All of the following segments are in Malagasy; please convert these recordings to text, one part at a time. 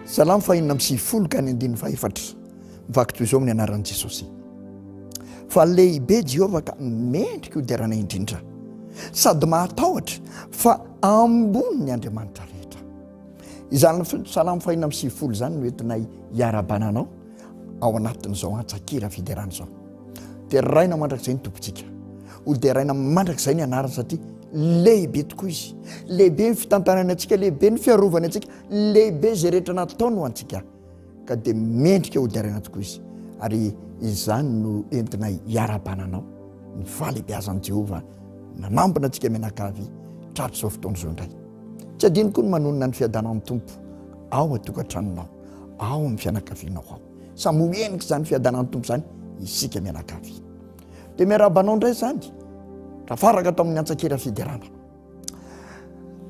Salamo fahinina am'sivifolo ka ny andiny faefatra mivaky toy izao amin'ny anaran'i Jesosy. Fa lehibe Jehova ka mendrika odiarana indrindra sady mahatahotra fa ambony ny Andriamanitra rehetra. Izany salamo fahinina am'sivifolo zany no entinay hiara-bananao ao anatin'izao antsakira fiderana izao. Dia raina mandrakizay ny tompontsika, ho diaraina mandrakizay ny anarany satria lehibe tokoa izy. Lehibe ny fitantanany antsika, lehibe ny fiarovany antsika, lehibe zay rehetra nataony ho antsika ka dia mendrika ho diaraina tokoa izy. Ary izany no entinay hiara-bananao ny fahalehibeazan'i Jehova nanambona antsika mianakavy tratr'izao fotoana izao indray. Tsy adino koa ny manonona ny fiadanan'ny tompo ao atokantranonao, ao amin'ny fianakavianao ao. Samy ho eniko izany fiadanan'ny tompo izany isika mianakavy. Dia miara-banao indray izany raha faraka tamin'ny antsakira fiderana.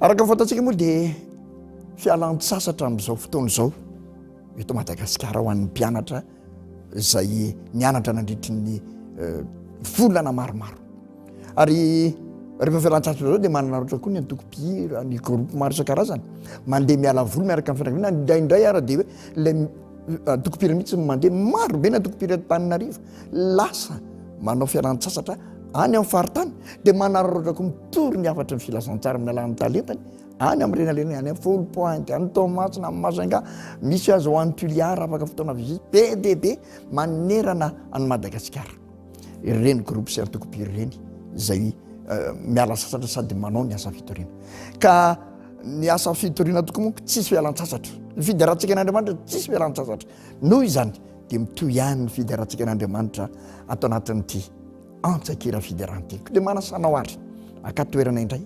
Araka ny fantatsika moa dia fialan-tsasatra amin'izao fotoana izao eto Madagasikara ho an'ny mpianatra izay nianatra nandritry ny volana maromaro. Ary rehefa fialan-tsasatra zao dia manana ohatra koa ny antoko-pihira, ny groupe maro isan-karazany mandeha miala voly miaraka amin'ny fianakaviana. Indraindray ara dia hoe ilay antoko-pihira mihitsy mandeha maro be ny antoko-pihira Antananarivo lasa manao fialan-tsasatra any amin'ny faritany dia manararaotra koa mitory ny afatra ny filazantsara amin'ny alalan'ny talentany any amin'ny renalena, any amin'ny Fôlo Pointe, any Toamasina, amin'ny Majunga, misy azo ho an'ny Tuliara afaka fotoana vizity be dia be manerana any Madagasikara. Ireny groupe sy antoko-pihira ireny izay miala sasatra sady manao ny asa fitoriana. Ka ny asa fitoriana tokoa moa tsisy fialan-tsasatra. Ny fiderantsika n'Andriamanitra tsisy fialan-tsasatra. Noho izany dia mitohy ihany ny fiderantsika n'Andriamanitra ato anatin'ity antsakira fideranty. Dia manasanao ary akatoerana indray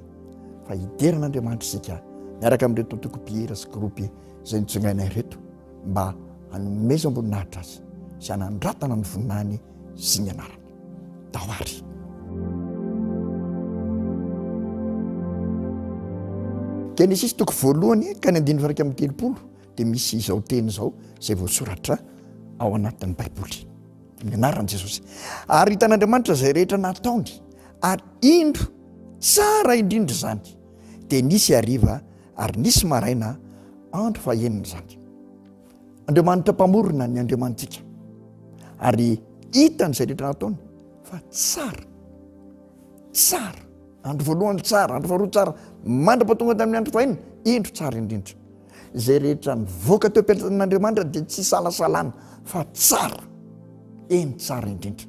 fa hideran'Andriamanitra isika miaraka amin'ireto antoko-pihira sy groupe izay nitsangainay reto mba hanomezam-boninahitra azy sy hanandratana ny voninahiny sy ny anarany. Dahoary. Genesis toko voalohany ka ny andiny faraka amin'ny telopolo dia misy izao teny izao izay voasoratra ao anatin'ny Baiboly. Ny anaran'i Jesosy. Ary hitan'Andriamanitra izay rehetra nataony ary indro tsara indrindra izany. Dia nisy hariva ary nisy maraina andro fahaenina izany. Andriamanitra mpamorona ny Andriamantsika. Ary hitany izay rehetra nataony fa tsara. Tsara. Andro voalohany tsara, andro faharoa tsara, mandra-pahatonga tamin'ny andro fahaenina indro tsara indrindra. Izay rehetra nivoaka teo am-pialan'Andriamanitra dia tsy salasalana fa tsara. Eny tsara indrindra.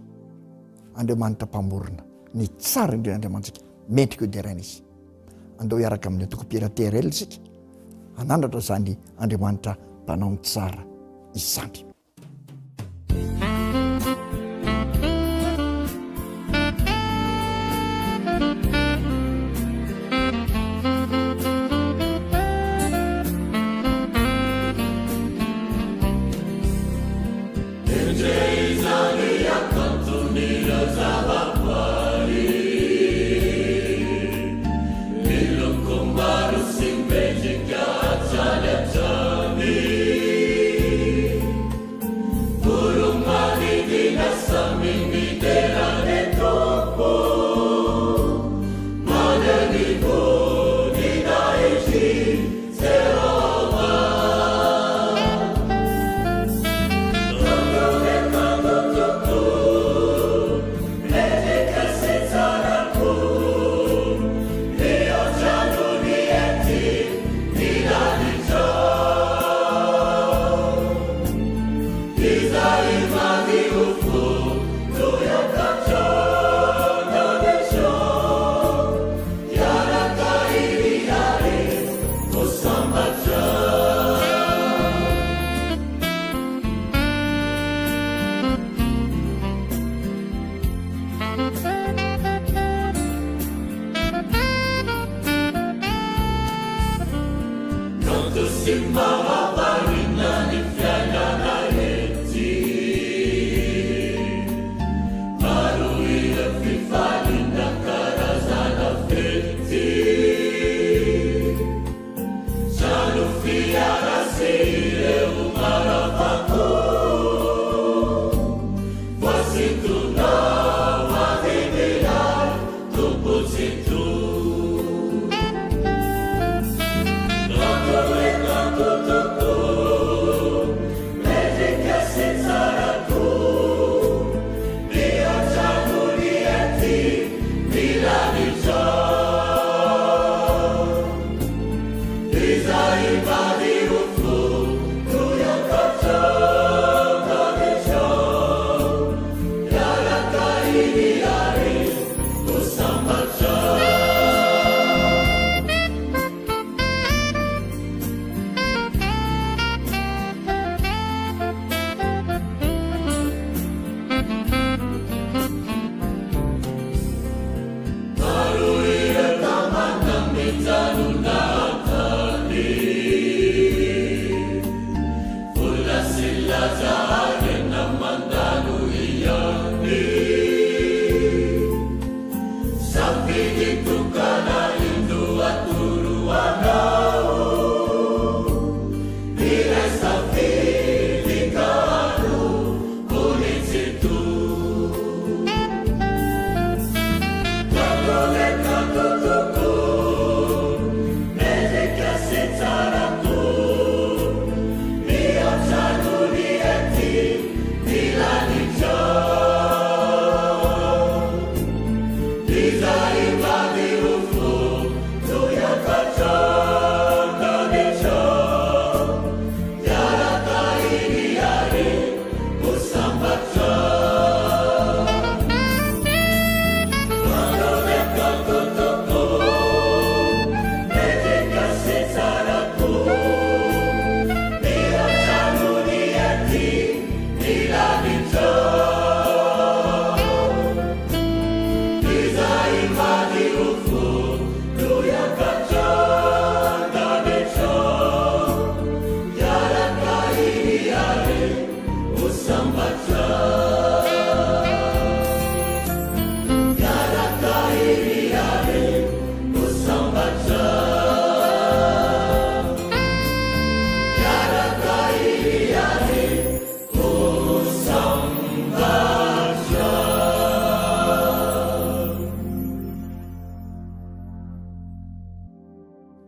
Andriamanitra mpamorona ny tsara indrindra Andriamantsika mendrika eo diaraina izy. Andao hiaraka amin'ny antoko-pihira TRL isika hanandratra izany Andriamanitra mpanao ny tsara izany. Canto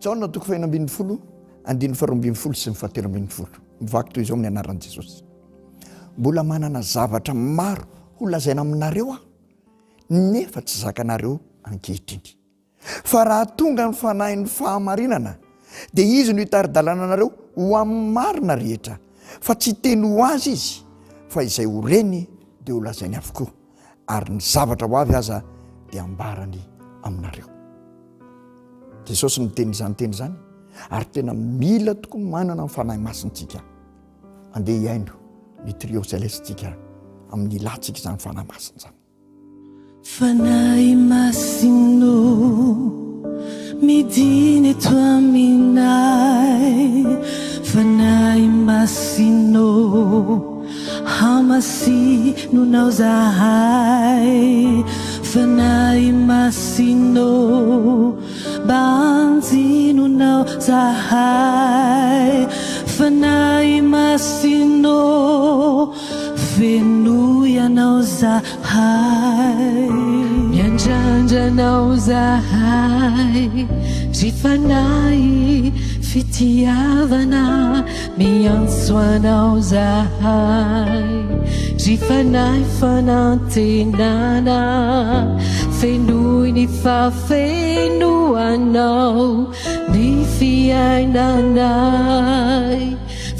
Jaona toko faina ambin'ny folo, andiny faharoa ambin'ny folo sy ny fahatelo ambin'ny folo. Mivaky toy izao amin'ny anaran'i Jesosy. Mbola manana zavatra maro ho lazaina aminareo nefa tsy zakanareo ankehitriny. Fa raha tonga ny fanahin'ny fahamarinana, dia izy no hitari-dalàna anareo ho amin'ny marina rehetra. Fa tsy teny ho azy izy, fa izay ho reny dia ho lazainy avokoa. Ary ny zavatra ho avy aza dia ambarany aminareo. Jesosy miteny zany, ary tena mila tokoa manana ny fanahy masintsika. Andeha hiaino ny trio celestika amin'ny ilantsika izany fanahy masina zany. Fanahy masino midiny eto aminay, fanahy masino hamasinonao zahay, fanahy masino banjinonao zahay, fanahy masino fenoianao zahay, miandrandranao zahay, ry fanahy fitiavana miantsoanao zahay, ry fanahy fanantenana fenoy ny fafenoanao ny fiainanay,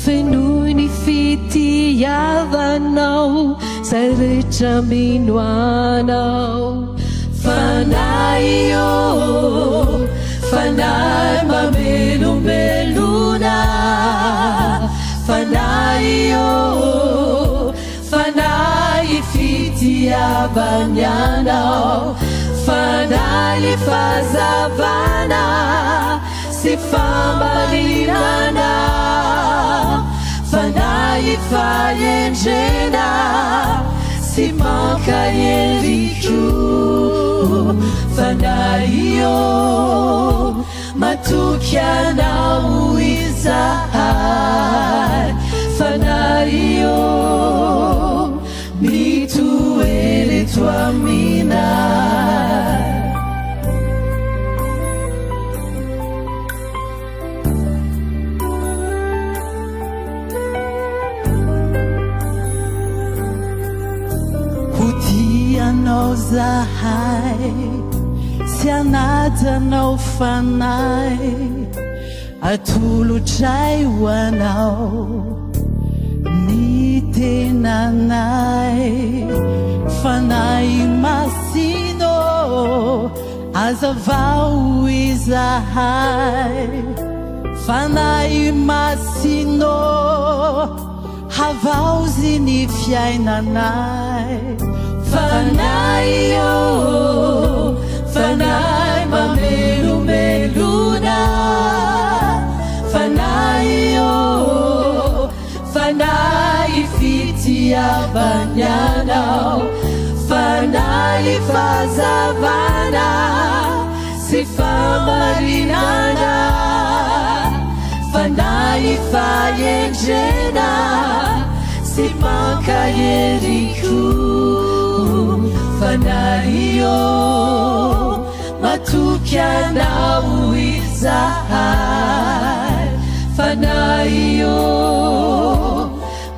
fenoy ny fitiavanao zay rehetra minoanao. Fanahy io, fanahy mamelombelona, fanahy io, fanahy fitiavany anao, fanahy fazavana sy famarinana, fanahy faendrena sy mankaheriko, fanahy io matoky anao izahay, fanahy io mitoely eto aminay. Hodianao zahay, sy anajanao fanahy, atolotray ho anao ny tenanay, fanahy masino azavao izahay, fanahy masino havaozy ny fiainanay, fanahy io, fanahy mamelombelo fitiavanyanao fanay fazavana sy famarinana fanay faendrena sy mankaheriku fanayio matukianao izahai fanayio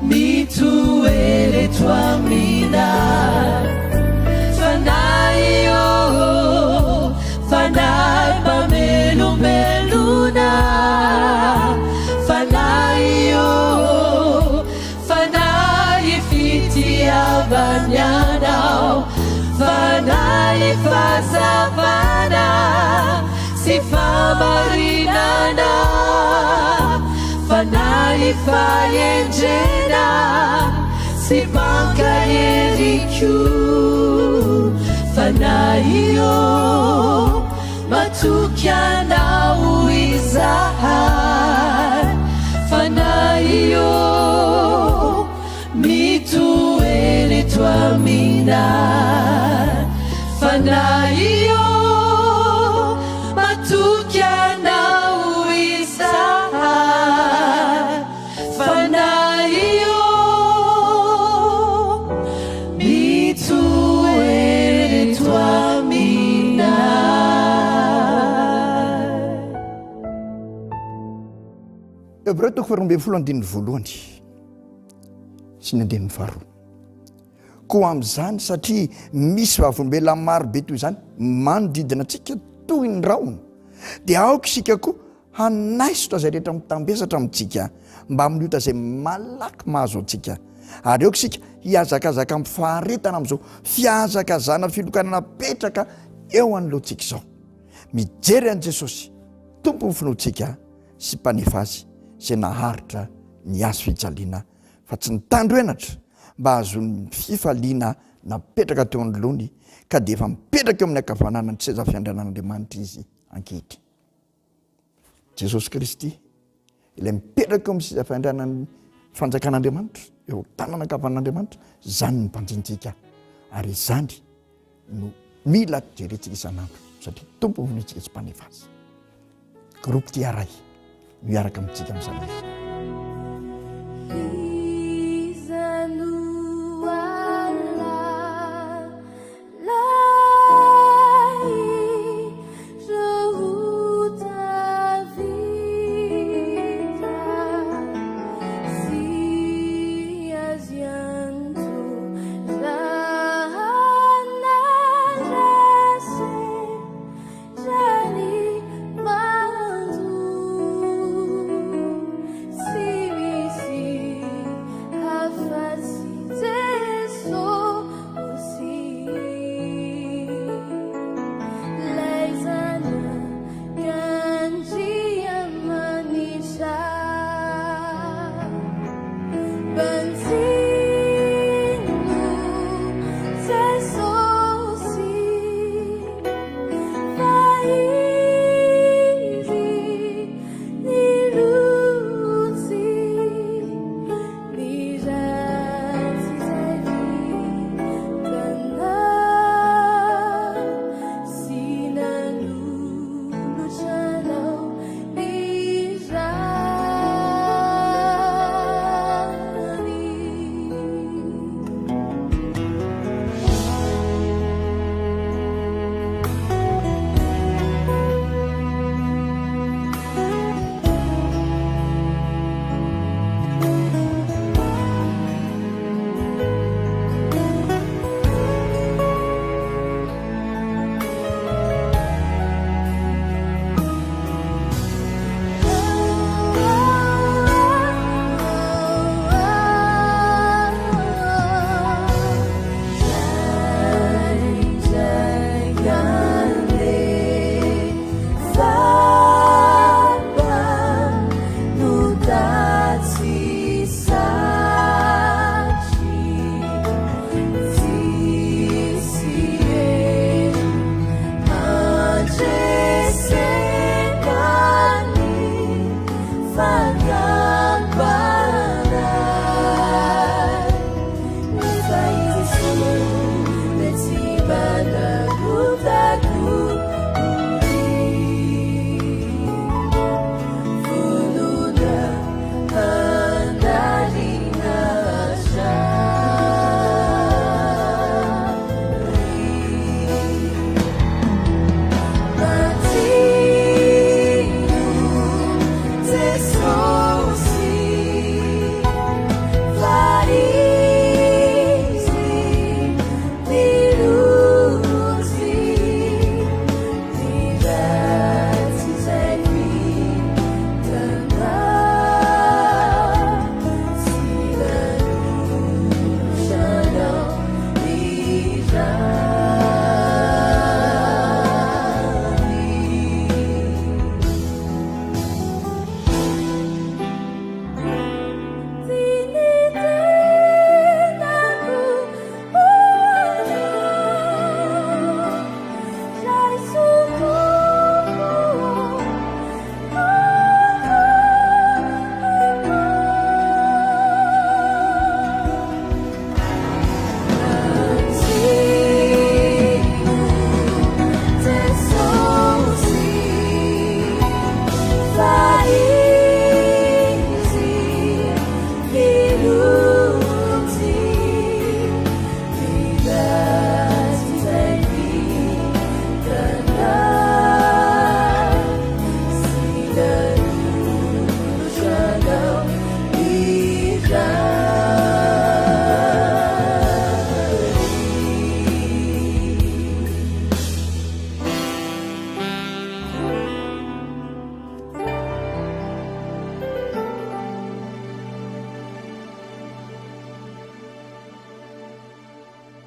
mitueletwamina fanayio fanay pamelumeluna fanayio fanay fitiavanyanao fanay fazavana sy famarinana fanay faendrena sy mankaheriku fanayio matukianao izahai fanayio mitueletwamina fanayio matukianao izahai fanayio mitueletwamina. Hebreu toko faharoa folo andininy voalohany sy ny andininy faharoa koa amin'izany satria misy vavolombelona marobe toy izany manodidina antsika toy ny raona dia aoka isika koa hanaisotra izay rehetra mitambesatra amintsika mba miliota izay malaky mahazo antsika ary aoka isika hiazakazaka amin'ny faharetana amin'izao fiazakazana filokanana petraka eo anoloantsika izao mijery an' Jesosy tompo ny finoantsika sy mpanefa azy izay naharitra ny azo fijaliana fa tsy nitandroenatra mba azony fifaliana napetraka teo anoloany ka dia efa mipetraka eo amin'ny akavanana ny seza fiandrianan'Andriamanitra izy ankehitry. Jesosy Kristy ilay mipetraka eo amin'ny seza fiandrianan'ny fanjakan'Andriamanitra eo tanana akavanan'Andriamanitra zany ny mpanjintsika ary izany no mila jerentsika isan'andro satria tompo vonitsika tsy mpanefa azy. Groupe Tiaray miaraka amintsika amin'izany izy. See me, see.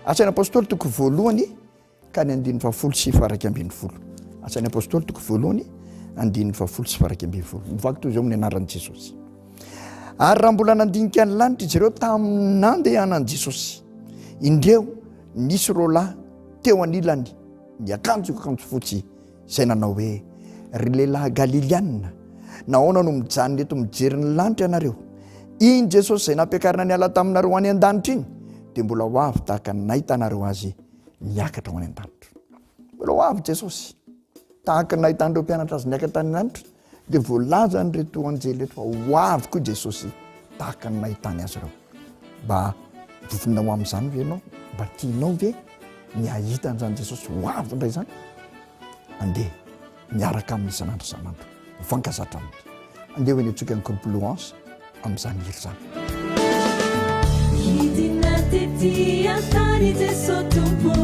Asain'ny apôstôly toko voalohany ka ny 170 asain'ny apôstôly toko voalohany 170 mivaky toy izao amin'ny anaran'i Jesosy. Ary raha mbola nandinika ny lanitra izy ireo tamin'ny nandehanan'i Jesosy, indreo nisy roalahy teo anilany miakanjo fotsy izay nanao hoe, ry lehilahy Galiliana, nahoana no mijanona eto mijery ny lanitra ianareo? Iny Jesosy izay nampiakarina niala taminareo any an-danitra iny dia mbola ho avy tahaka ny nahitanareo azy niakatra ho any an-danitra. Mbola ho avy Jesosy tahaka ny nahitan'ireo mpianatra azy niakatra tany an-danitra, dia voalaza nyreto anjely reto fa ho avy koa Jesosy tahaka ny nahitany azy ireo. Mba vovinao amin'izany ve ianao? Mba tianao ve miahita an'izany Jesosy ho avy indray izany? Andeha miaraka amin'ny isan'andro mifankazatra aminy. Andeha ho eny antsoika ny groupe louange amin'izany hira izany. Hidina tetỳ antany Jesosy tompo,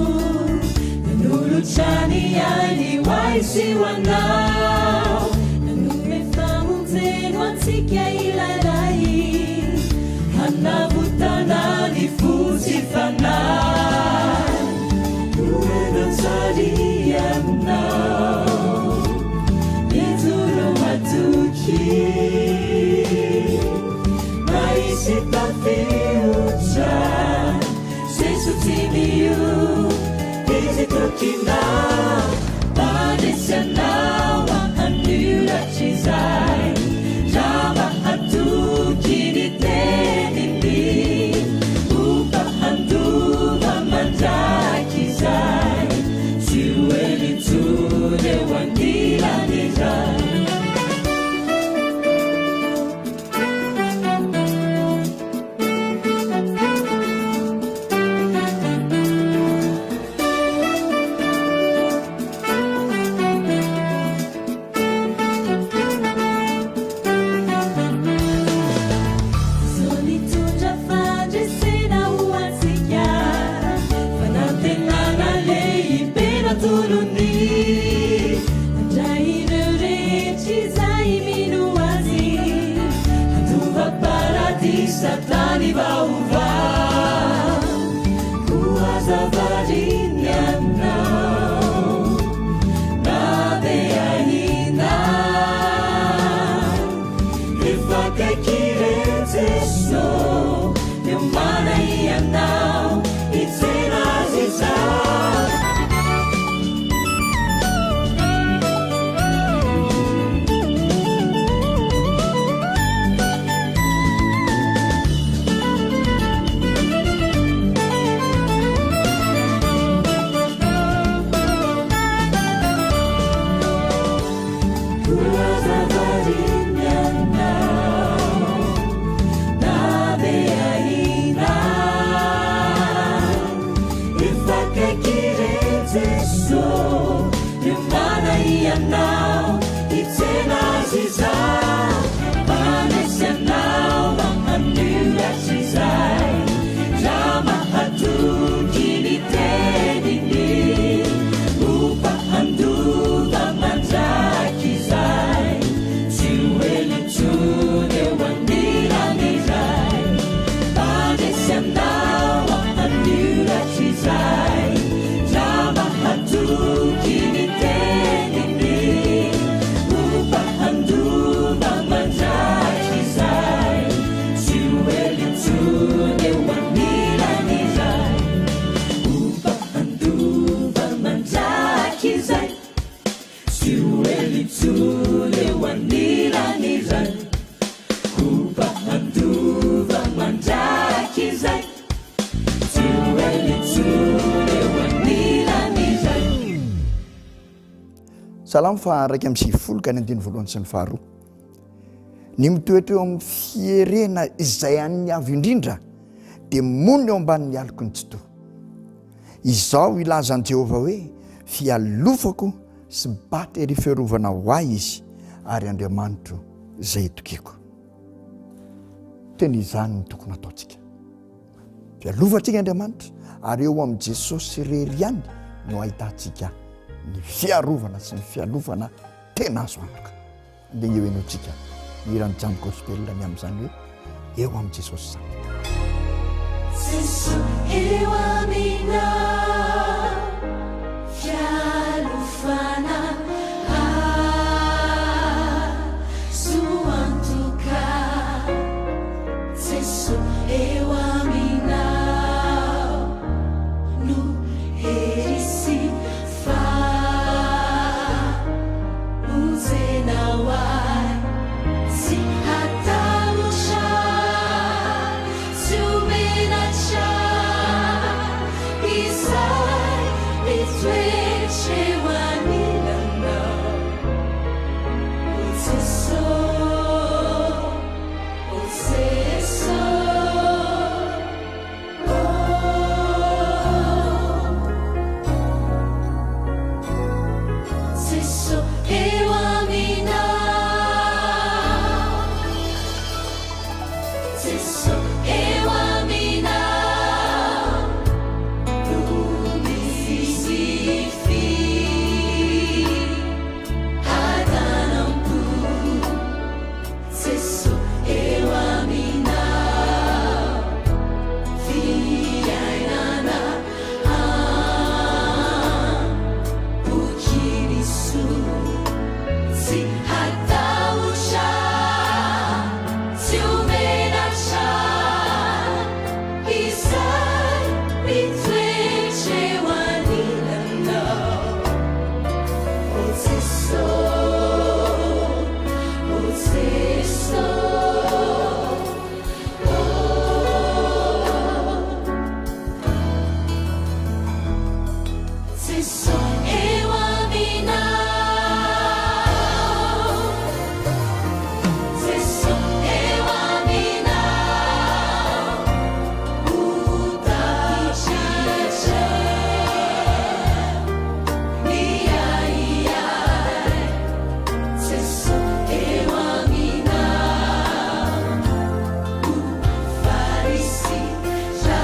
nanolotrany ainy ho ahy sy ho anao, nanome famonjeno antsika ilalay, hanavotana ny fotsy fanahy, toerana tsary aminao, ijoro matoky, maisy tafiotra, Jesu timio, izy tokinao, panesanao anuratsy izay, raha mahatoky ny teniny, opa handova mandraky izay, tsy hoe nitsony eo anilany izay. Satani bauva kuasa varinyana nade aina ifakakire Jesu nyumana ianao itsena zisa now it's in us is out Vanessa now a new exercise Jama hatu kini teni Upa handu the manjaki zai Chueli chune wandira nizai Vanessa now a new exercise Jama hatu kini Salam fa raiky amin'ny sivifolo ka ny andiny voalohany sy ny faharoa. Ny mitoetra eo amin'ny fierena izay an'ny avy indrindra dia monina eo ambanin'ny aloko ny tsitoa. Izao ilazan'i Jehovah hoe fialofako sy bata ery fiarovana ho ahy izy ary Andriamanitro izay tokiko. Teny izany ny tokony ataontsika. Fialofantsika Andriamanitra ary eo amin'ny Jesosy irery ihany no ahitantsika ny fiarovana sy ny fialofana tena azo antoka. Andeha eo enontsika ny irany jam gospel ny amin'izany hoe eo amin'ny Jesosy zany. Jesu eo aminao fialofana azo antoka. Jesu eo aminao no herisy famonjenao ahy tsy hatahotra tsy omenatra izay mitoetra eo anilanao. O Jesosy, o Jesosy, eo aminao. Jesosy eo aminao no misy fihadanam-po. Jesosy eo aminao fiainana ampokiriso tsy hatahotra tsy omenatra izay mitoetra eo anilanao. O Jesosy, o Jesosy, Jesosy eo aminao. Jesosy eo aminao utatritra miaiai. Jesosy eo aminao ufarisitra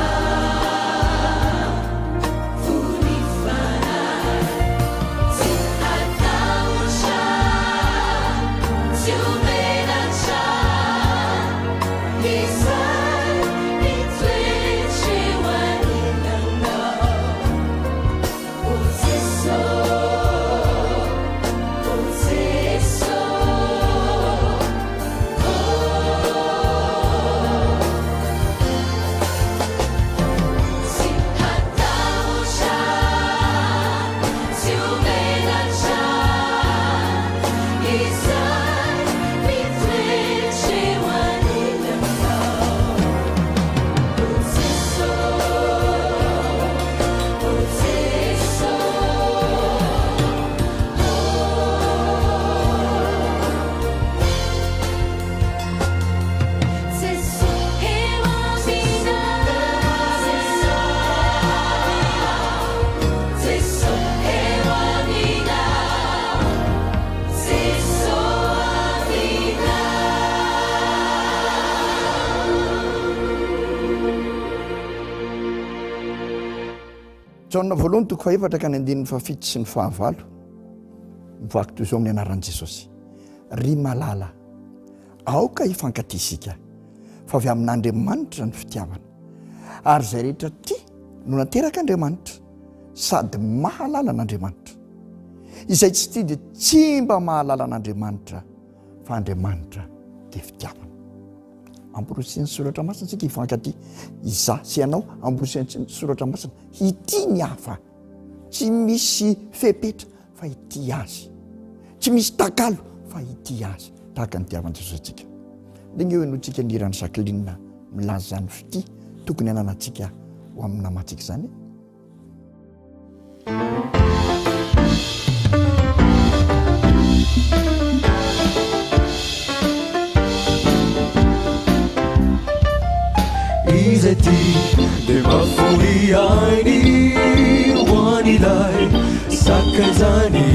vunifanai tsy hatahotra tsy omenatra izay mitoetra eo anilanao. O Jesosy, o Jesosy, tsy hatahotra tsy omenatra izay mitoetra eo anilanao. O Jesosy, o Jesosy, eo aminao. Jesosy eo aminao. Jesosy aminao. Jaona voalohany toko faefatra ka ny andininy fafito sy ny fahavalo mivoaky toy izao amin'ny anaran'i Jesosy. Ry malala, aoka hifankatisika fa avy amin'Andriamanitra ny fitiavana, ary izay rehetra tia no nateraka Andriamanitra sady mahalala an'Andriamanitra. Izay tsy tia dia tsy mba mahalala an'Andriamanitra fa Andriamanitra dia fitiavana. Amborosian'ny soratra masina tsika hifankaty izaho sy ianao, amborosian'ny soratra masina hity ny hafa, tsy misy fepetra fa hity azy, tsy misy takalo fa hity azy, tahaka ny tiavan'i Jesosy antsika. Dia eo enoantsika ny hirany Jacqueline milaza zany fity tokony hananantsika ho amin'ny namantsika zany. Izay tia dia mahafohy ainy ho an'ilay sakazany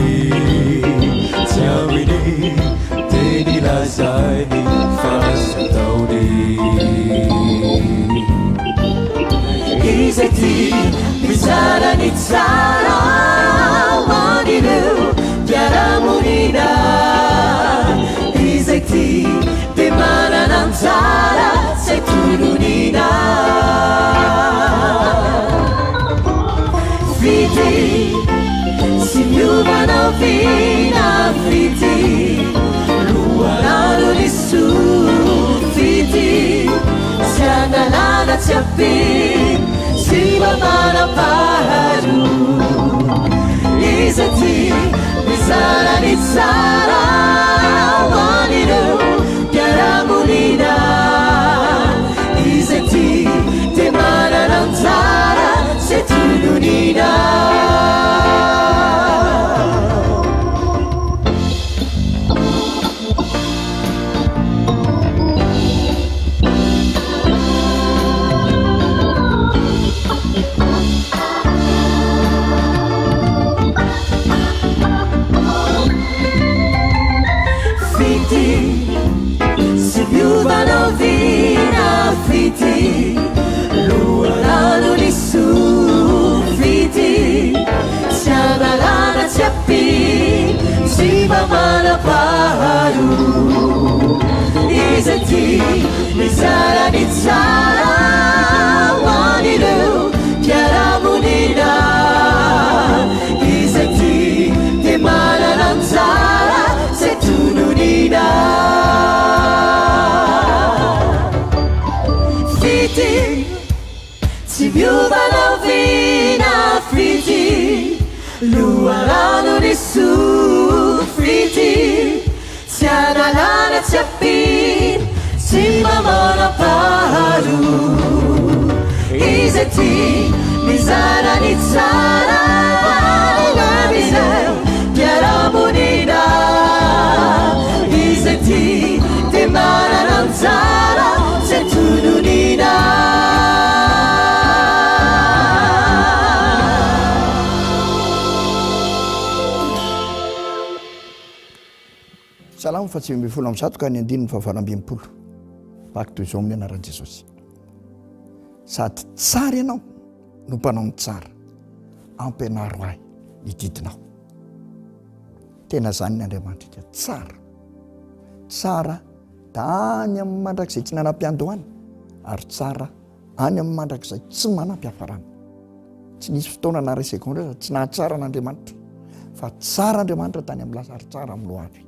tsy aminy teny lazainy fanason-taony. Izay tia mizara ny tsara ho an'ireo mpiara-monina. Izay tia dia manana anjara tsy tononina. capi Siva manaparu Izati Nizara nizara Waniru Yaramulina Izati Temana nanzara Setulunina Vanovina fiti Luarano di su fiti Siagalana ciappi Siva manaparu Izati Nizara nizara Waniru Chiaramunina Izati Temana nanzara Setulunina Si viuva novina friti Luarano di su friti Si analana ciappi Si mamana paru Izeti Nizara nizara Nabina Chiaramunina Izeti Temana nanzara Setulunina salamo fa tsy mbifolo am'sato ka ny andininy fahavarambim-polo vaky toy izao amin'ny anaran'i Jesosy sady tsara ianao no mpanao ny tsara ampianaro ahy ididinao tena zany ny Andriamanitra tsara tsara da any amin'ny mandrakizay tsy nanam-piandohany ary tsara any amin'ny mandrakizay tsy manam-piafarana tsy nisy fotoana na ray sekonda tsy nahatsara n'Andriamanitra fa tsara Andriamanitra tany amin'ny Lazary tsara amin'ny lohavy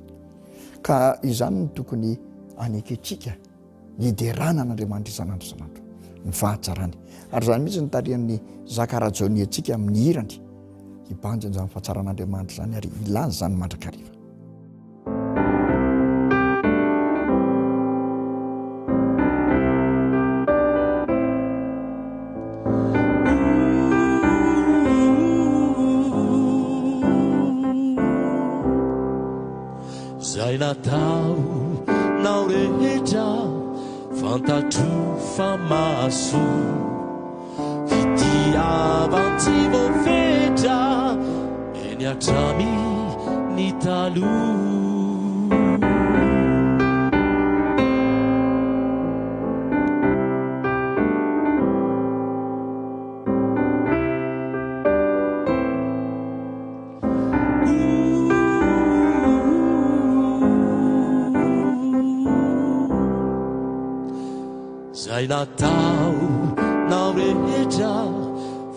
ka izany no tokony aneketsika hiderana n'Andriamanitra isan'andro isan'andro ny fahatsarany ary zany mihitsy ny tarihan'ny zakarajaony atsika amin'ny hirany hibanjany zany fahatsaran'Andriamanitra zany ary ilazy zany mandrakariva Zay natao nao rehetra fantatro fa maso fitiavan-tsy voafetra eny atramy ny taloha Zay natao nao rehetra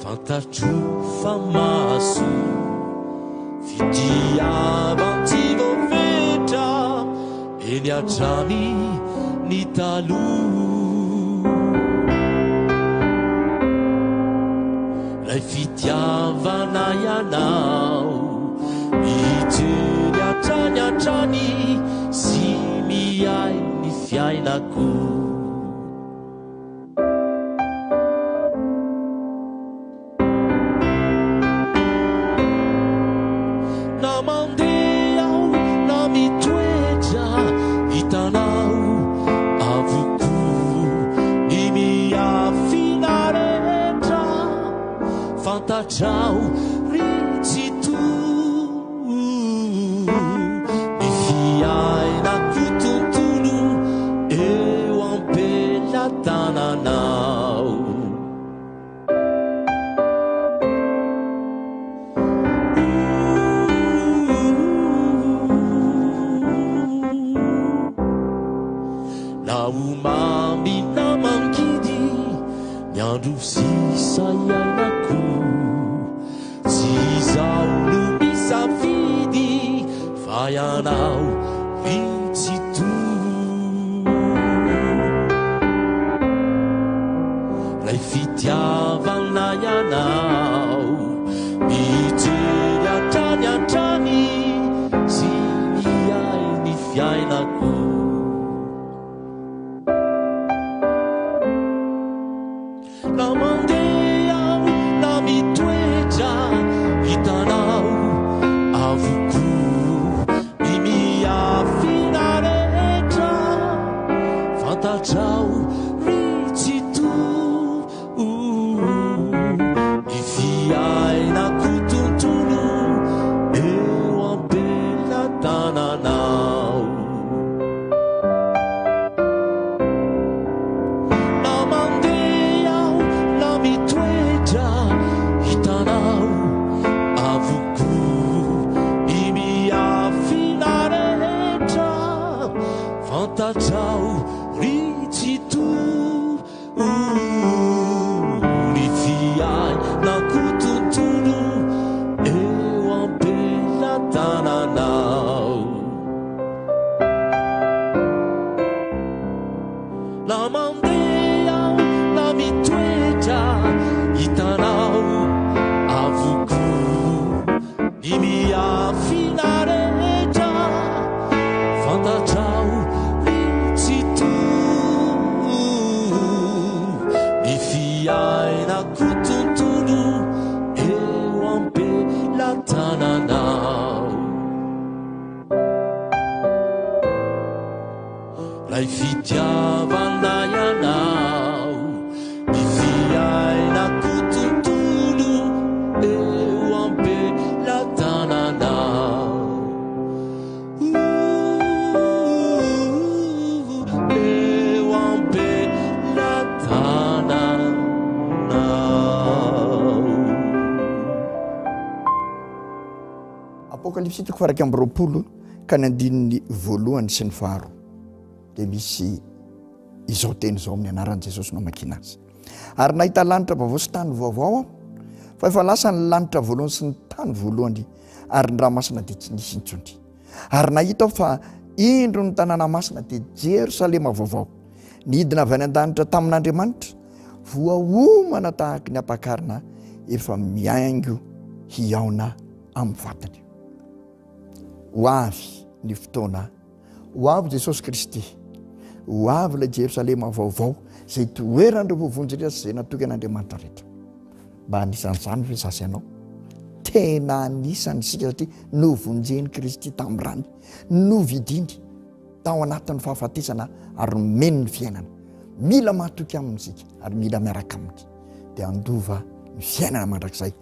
fantatro fa maso fitiavan-tsy voafetra eny atramy ny taloha lay fitiavana ianao miteny atrany atrany sy miay ny fiainako Ciao ricitu mi fiai na kutuntunu eu ampela tananau na umami na mankidi nyandro sisayai naku Zao no misafidy fa ianao vintsy tu fantatrao ritsito ny fiainako tontolo eo ampelatananao na mandeha na mitoetra hitanao avoko ny miafina rehetra fantatrao ritsito ny fiainako tontolo eo ampelatananao lay fitiavana ianao ny fiainako tontolo eo ampelatananao eo ampelatananao. Apocalypse 1:20 ka ny andininy voalohany sy ny faharoa dia misy izao teny izao amin'ny anaran'i Jesosy no makina azy ary nahita lanitra vaovao sy tany vaovao fa efa lasa ny lanitra voalohany sy ny tany voalohany ary ny ranomasina dia tsy nisy intsony ary nahita aho fa indro ny tanàna masina dia Jerosalema vaovao nidina avy any an-danitra tamin'Andriamanitra voaomana tahaka ny ampakarina efa miaingo hiaona amin'ny vatany. Ho avy ny fotoana, ho avy Jesosy Kristy, ho avy ilay Jerosalema vaovao izay toeran'ireo vovonjy sy izay natoky an'Andriamanitra rehetra. Mba anisan'izany ve sasy ianao? Tena anisany sika satria novonjeny Kristy tamin'irany, novidiny tao anatin'ny fahafatesana ary nomeny ny fiainana. Mila mahatoky amin'isika ary mila miaraka aminy dia andova ny fiainana mandrakizay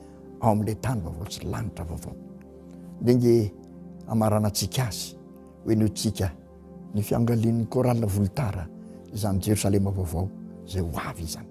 ao amin'ilay tany vaovao sy lanitra vaovao. Dia amaranantsika azy hoe notsika ny fiangalian'ny koralina volotara izany Jerosalema vaovao izay ho avy izany.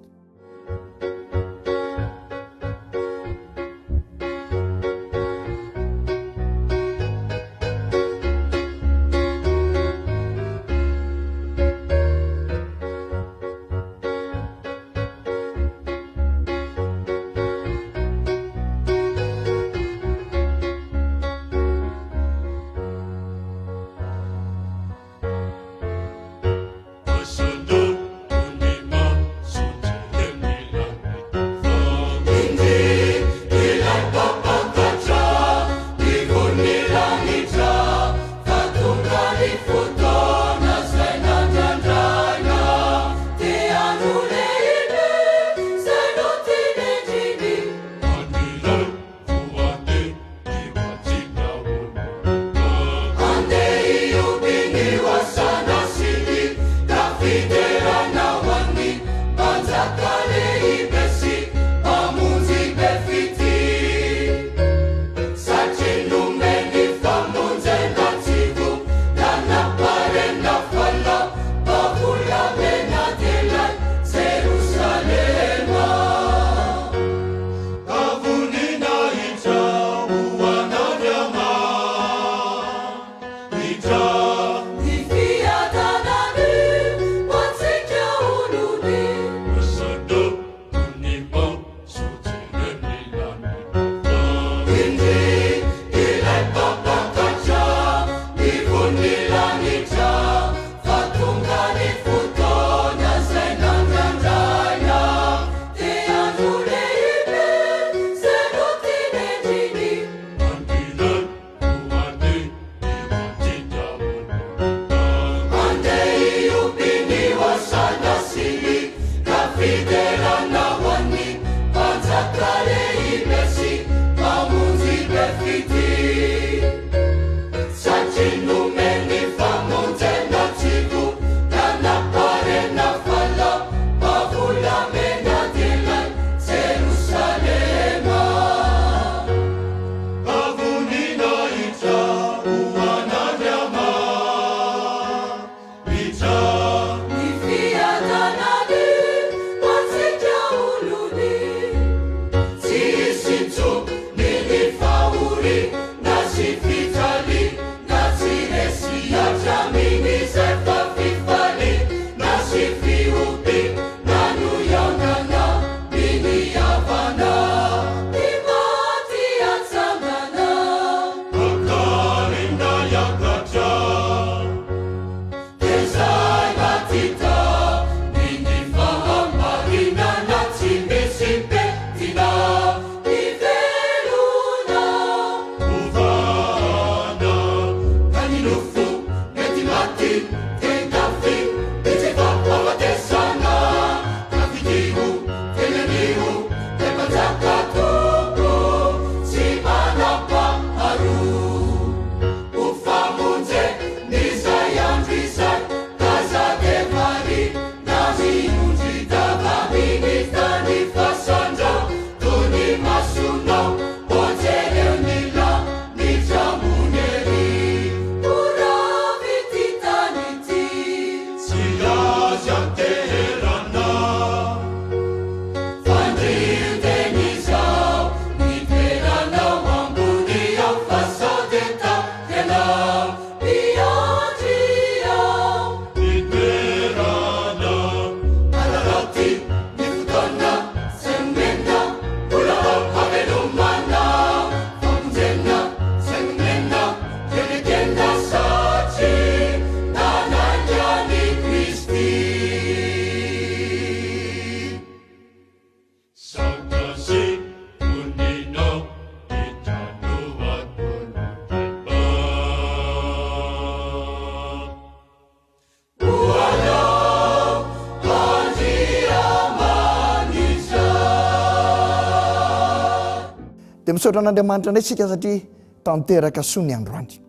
dia misaotra an'Andriamanitra indray sika satria tanteraka soa ny androany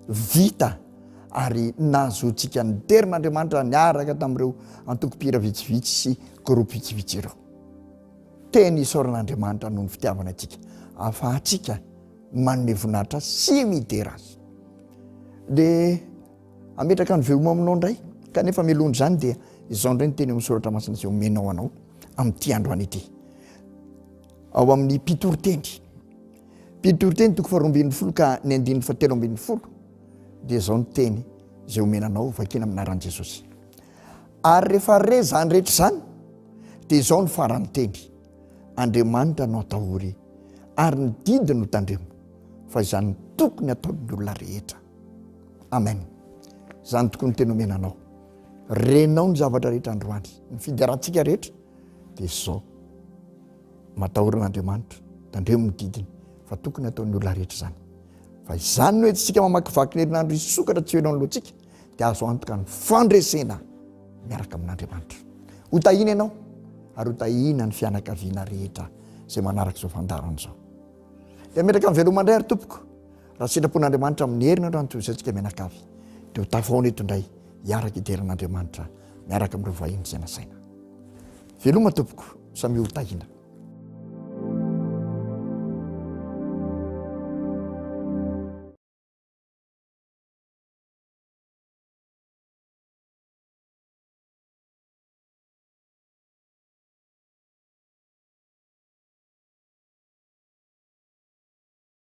vita ary nahazoantsika niterin'Andriamanitra niaraka tamin'ireo antoko-pira vitsivitsy sy groupe vitsivitsy ireo teny isaoran'Andriamanitra noho ny fitiavana antsika afahantsika manome voninahitra sy midera azy dia ametraka ny veloma aminao indray kanefa melony zany dia izao indray ny teny amin'ny soratra masina izay omenao anao amin'ity androany ity ao amin'ny mpitoroteny 2:20 ka ny 9:17 dia izao ny teny izay omenanao vakina aminaran'i Jesosy ary rehefa re zany rehetra zany dia izao ny farany teny Andriamanitra no atahory ary ny didy no tandremo fa izany tokony ataon'ny olona rehetra amen izany tokony ny teny omenanao renao ny zavatra rehetra androany ny fidarahantsika rehetra dia izao matahorin'Andriamanitra tandremo ny didiny fa tokony ataon'ny olona rehetra zany fa izany no etsitsika mamakivaky ny herinandro isokatra tsy hoenao ny lohantsika dia azo antoka ny fandresena miaraka amin'Andriamanitra ho tahina ianao ary ho tahina ny fianakaviana rehetra izay manaraka izao fandarana izao dia ametraka ny velomandray ary tompoko raha sitrapon'Andriamanitra amin'ny herinandro antoisantsika mianakavy dia ho tafaona eto indray hiaraka hiderin'Andriamanitra miaraka amin'ireo vahiny izay nasaina veloma tompoko samy ho tahina